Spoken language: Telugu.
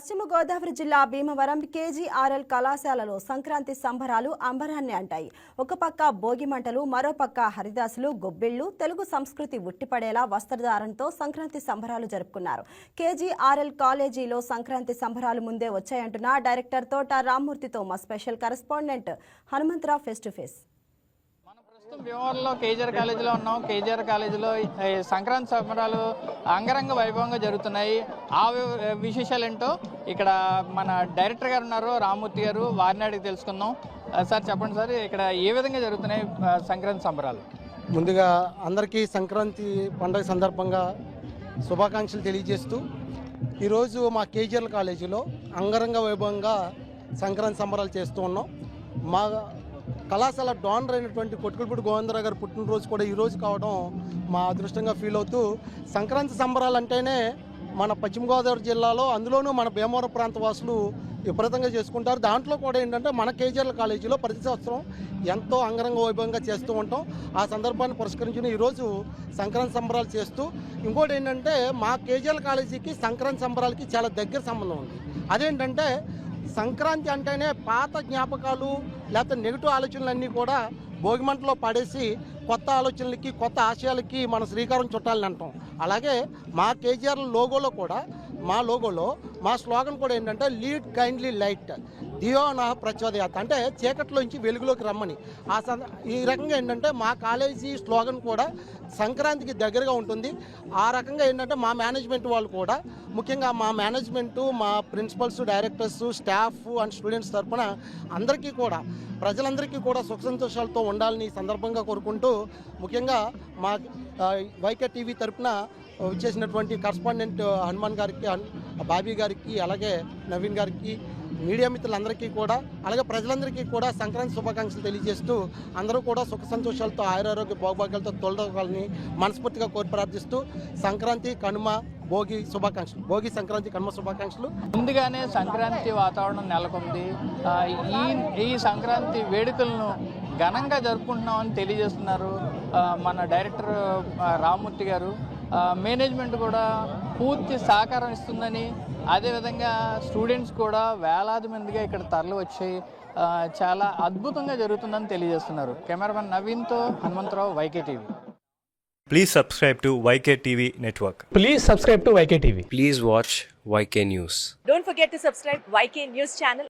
పశ్చిమ గోదావరి జిల్లా భీమవరం కేజీఆర్ఎల్ కళాశాలలో సంక్రాంతి సంబరాలు అంబరాన్ని అంటాయి. ఒక పక్క భోగి మంటలు, మరో పక్క హరిదాసులు, గొబ్బిళ్లు, తెలుగు సంస్కృతి ఉట్టిపడేలా వస్త్రధారణతో సంక్రాంతి సంబరాలు జరుపుకున్నారు. కేజీఆర్ఎల్ కాలేజీలో సంక్రాంతి సంబరాలు ముందే వచ్చాయంటున్న డైరెక్టర్ తోట రామ్మూర్తితో మా special correspondent Hanumantharao face to face. భీమవరంలో కేజీఆర్ కాలేజీలో ఉన్నాం. కేజీఆర్ కాలేజీలో సంక్రాంతి సంబరాలు అంగరంగ వైభవంగా జరుగుతున్నాయి. ఆ విశేషాలు ఏంటో ఇక్కడ మన డైరెక్టర్ గారు ఉన్నారు, రామ్మూర్తి గారు, వారిని అడిగి తెలుసుకుందాం. సార్ చెప్పండి సార్, ఇక్కడ ఏ విధంగా జరుగుతున్నాయి సంక్రాంతి సంబరాలు? ముందుగా అందరికీ సంక్రాంతి పండుగ సందర్భంగా శుభాకాంక్షలు తెలియజేస్తూ ఈరోజు మా కేజీఆర్ కాలేజీలో అంగరంగ వైభవంగా సంక్రాంతి సంబరాలు చేస్తూ ఉన్నాం. మా కళాశాల డోనర్ అయినటువంటి కొట్టుకులపూడి గోవిందరావు గారు పుట్టినరోజు కూడా ఈరోజు కావడం మా అదృష్టంగా ఫీల్ అవుతూ, సంక్రాంతి సంబరాలు అంటేనే మన పశ్చిమ గోదావరి జిల్లాలో, అందులోనూ మన భీమవరం ప్రాంత వాసులు విపరీతంగా చేసుకుంటారు. దాంట్లో కూడా ఏంటంటే మన కేజీఆర్ కాలేజీలో ప్రతి సంవత్సరం ఎంతో అంగరంగ వైభవంగా చేస్తూ ఉంటాం. ఆ సందర్భాన్ని పురస్కరించిన ఈరోజు సంక్రాంతి సంబరాలు చేస్తూ, ఇంకోటి ఏంటంటే మా కేజీఆర్ కాలేజీకి సంక్రాంతి సంబరాలకి చాలా దగ్గర సంబంధం ఉంది. అదేంటంటే సంక్రాంతి అంటేనే పాత జ్ఞాపకాలు లేకపోతే నెగిటివ్ ఆలోచనలన్నీ కూడా భోగిమంటలో పడేసి కొత్త ఆలోచనలకి, కొత్త ఆశయాలకి మన శ్రీకారం చుట్టాలని అంటాం. అలాగే మా కేజీఆర్ లోగోలో కూడా, మా లోగోలో మా స్లోగన్ కూడా ఏంటంటే లీడ్ కైండ్లీ లైట్ దియో నా ప్రచోదయాత్, అంటే చీకట్లోంచి వెలుగులోకి రమ్మని. ఈ రకంగా ఏంటంటే మా కాలేజీ స్లోగన్ కూడా సంక్రాంతికి దగ్గరగా ఉంటుంది. ఆ రకంగా ఏంటంటే మా మేనేజ్మెంట్ వాళ్ళు కూడా, ముఖ్యంగా మా మేనేజ్మెంటు, మా principals, directors, staff and students తరఫున అందరికీ కూడా, ప్రజలందరికీ కూడా సుఖ సంతోషాలతో ఉండాలని సందర్భంగా కోరుకుంటూ, ముఖ్యంగా మా వైకే టీవీ తరఫున వచ్చేసినటువంటి కరస్పాండెంట్ హనుమాన్ గారికి, బాబీ గారికి, అలాగే నవీన్ గారికి, మీడియా మిత్రులందరికీ కూడా, అలాగే ప్రజలందరికీ కూడా సంక్రాంతి శుభాకాంక్షలు తెలియజేస్తూ, అందరూ కూడా సుఖ సంతోషాలతో, ఆయురారోగ్య భోగభాగ్యాలతో తొలగాలని మనస్ఫూర్తిగా కోరి ప్రార్థిస్తూ సంక్రాంతి, కనుమ, భోగి శుభాకాంక్షలు, భోగి సంక్రాంతి, కనుమ శుభాకాంక్షలు. ముందుగానే సంక్రాంతి వాతావరణం నెలకొంది. ఈ సంక్రాంతి వేడుకలను ఘనంగా జరుపుకుంటున్నామని తెలియజేస్తున్నారు మన డైరెక్టర్ రామ్మూర్తి గారు. మేనేజ్మెంట్ కూడా పూర్తి సహకారం ఇస్తుందని, అదేవిధంగా స్టూడెంట్స్ కూడా వేలాది మందిగా ఇక్కడ తరలి వచ్చి చాలా అద్భుతంగా జరుగుతుందని తెలియజేస్తున్నారు. కెమెరామెన్ నవీన్తో Hanumantharao, YK TV. Please subscribe to YK TV Network. Please subscribe to YK TV. Please watch YK News. Don't forget to subscribe YK News channel.